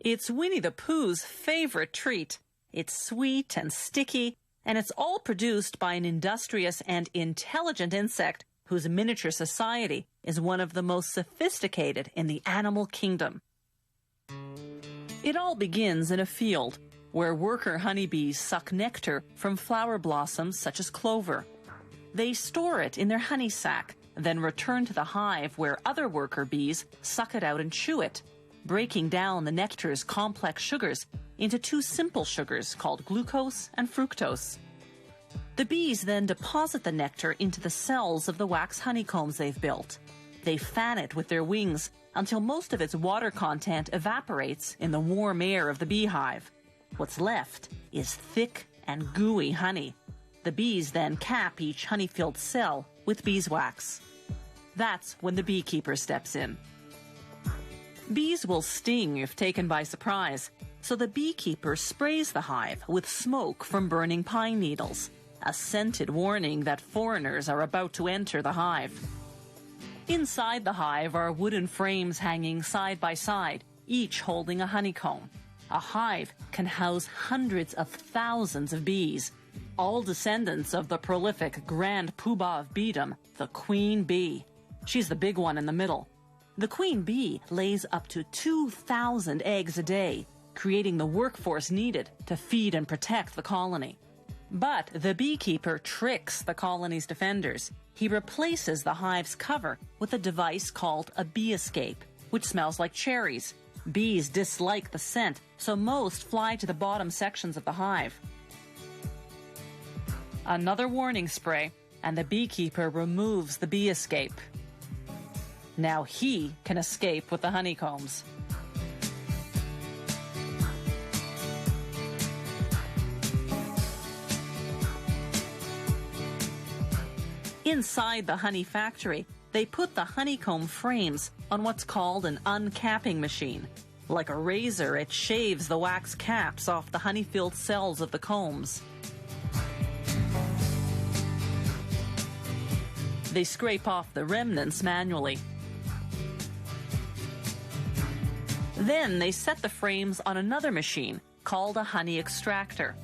It's Winnie the Pooh's favorite treat. It's sweet and sticky, and it's all produced by an industrious and intelligent insect whose miniature society is one of the most sophisticated in the animal kingdom. It all begins in a field where worker honeybees suck nectar from flower blossoms such as clover. They store it in their honey sac, then return to the hive where other worker bees suck it out and chew it, breaking down the nectar's complex sugars into two simple sugars called glucose and fructose. The bees then deposit the nectar into the cells of the wax honeycombs they've built. They fan it with their wings until most of its water content evaporates in the warm air of the beehive. What's left is thick and gooey honey. The bees then cap each honey-filled cell with beeswax. That's when the beekeeper steps in. Bees will sting if taken by surprise, so the beekeeper sprays the hive with smoke from burning pine needles, a scented warning that foreigners are about to enter the hive. Inside the hive are wooden frames hanging side by side, each holding a honeycomb. A hive can house hundreds of thousands of bees, all descendants of the prolific grand poobah of beedom, the queen bee. She's the big one in the middle. The queen bee lays up to 2,000 eggs a day, creating the workforce needed to feed and protect the colony. But the beekeeper tricks the colony's defenders. He replaces the hive's cover with a device called a bee escape, which smells like cherries. Bees dislike the scent, so most fly to the bottom sections of the hive. Another warning spray, and the beekeeper removes the bee escape. Now he can escape with the honeycombs. Inside the honey factory, they put the honeycomb frames on what's called an uncapping machine. Like a razor, it shaves the wax caps off the honey-filled cells of the combs. They scrape off the remnants manually. Then they set the frames on another machine called a honey extractor.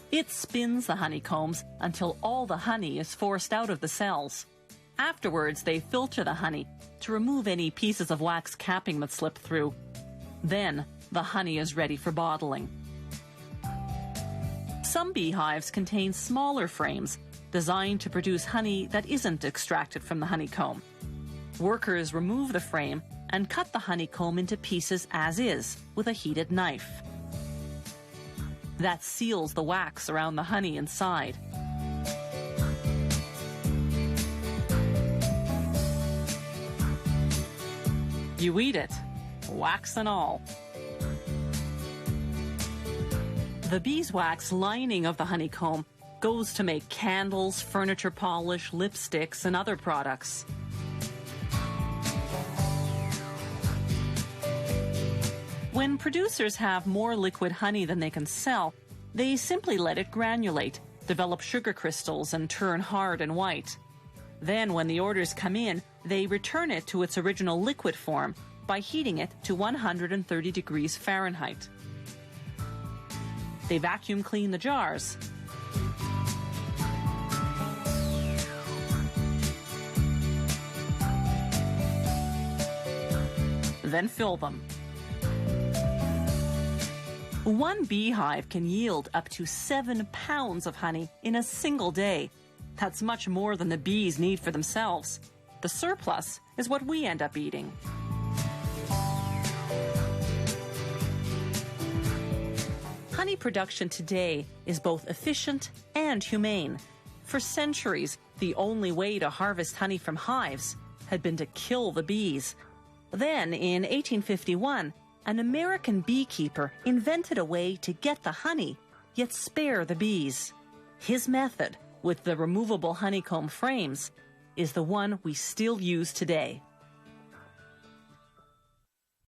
It spins the honeycombs until all the honey is forced out of the cells. Afterwards, they filter the honey to remove any pieces of wax capping that slip through. Then, the honey is ready for bottling. Some beehives contain smaller frames designed to produce honey that isn't extracted from the honeycomb. Workers remove the frame and cut the honeycomb into pieces as is with a heated knife. That seals the wax around the honey inside. You eat it, wax and all. The beeswax lining of the honeycomb goes to make candles, furniture polish, lipsticks, and other products. When producers have more liquid honey than they can sell, they simply let it granulate, develop sugar crystals, and turn hard and white. Then, when the orders come in, they return it to its original liquid form by heating it to 130 degrees Fahrenheit. They vacuum clean the jars. Then fill them. One beehive can yield up to 7 pounds of honey in a single day. That's much more than the bees need for themselves. The surplus is what we end up eating. Honey production today is both efficient and humane. For centuries, the only way to harvest honey from hives had been to kill the bees. Then, in 1851, an American beekeeper invented a way to get the honey, yet spare the bees. His method, with the removable honeycomb frames, is the one we still use today.